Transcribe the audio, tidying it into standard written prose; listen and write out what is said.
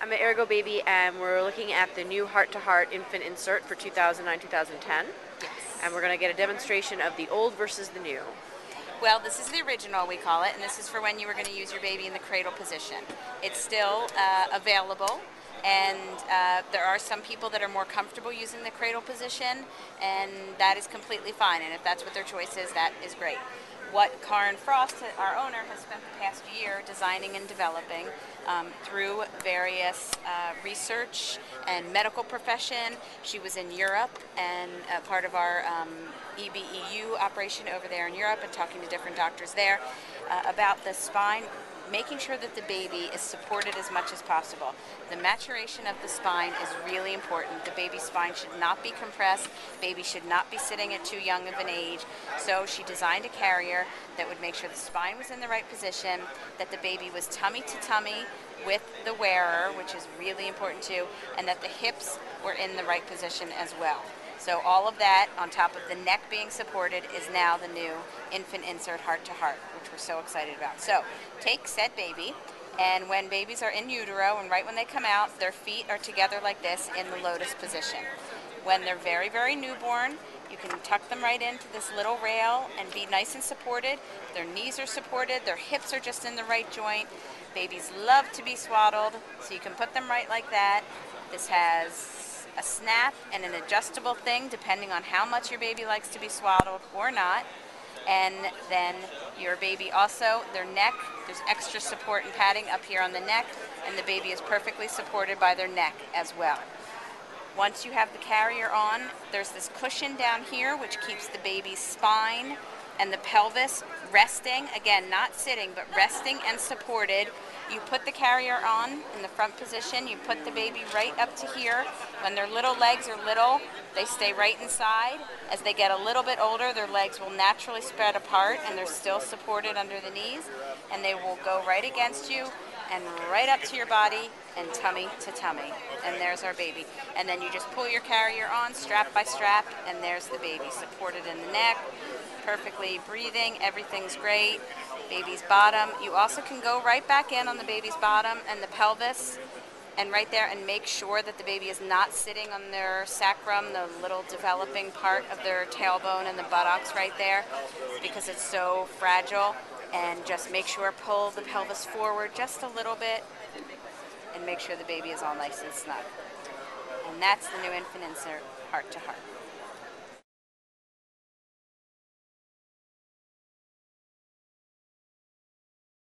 I'm an Ergo Baby, and we're looking at the new heart-to-heart infant insert for 2009-2010. Yes. And we're going to get a demonstration of the old versus the new. Well, this is the original, we call it, and this is for when you were going to use your baby in the cradle position. It's still available, and there are some people that are more comfortable using the cradle position, and that is completely fine. And if that's what their choice is, that is great. What Karen Frost, our owner, has spent the past year designing and developing through various research and medical profession. She was in Europe and part of our EBEU operation over there in Europe and talking to different doctors there about the spine, making sure that the baby is supported as much as possible. The maturation of the spine is really important. The baby's spine should not be compressed. Baby should not be sitting at too young of an age. So she designed a carrier that would make sure the spine was in the right position, that the baby was tummy to tummy with the wearer, which is really important too, and that the hips were in the right position as well. So all of that, on top of the neck being supported, is now the new infant insert heart to heart, which we're so excited about. So take said baby, and when babies are in utero and right when they come out, their feet are together like this in the lotus position. When they're very, very newborn, you can tuck them right into this little rail and be nice and supported. Their knees are supported, their hips are just in the right joint. Babies love to be swaddled, so you can put them right like that. This has a snap and an adjustable thing depending on how much your baby likes to be swaddled or not. And then your baby also, their neck, there's extra support and padding up here on the neck, and the baby is perfectly supported by their neck as well. Once you have the carrier on, there's this cushion down here which keeps the baby's spine and the pelvis resting, again, not sitting, but resting and supported. You put the carrier on in the front position, you put the baby right up to here. When their little legs are little, they stay right inside. As they get a little bit older, their legs will naturally spread apart and they're still supported under the knees, and they will go right against you and right up to your body and tummy to tummy. And there's our baby. And then you just pull your carrier on strap by strap, and there's the baby supported in the neck, perfectly breathing, everything's great. Baby's bottom, you also can go right back in on the baby's bottom and the pelvis and right there and make sure that the baby is not sitting on their sacrum, the little developing part of their tailbone and the buttocks right there, because it's so fragile. And just make sure, pull the pelvis forward just a little bit and make sure the baby is all nice and snug. And that's the new infant insert heart to heart.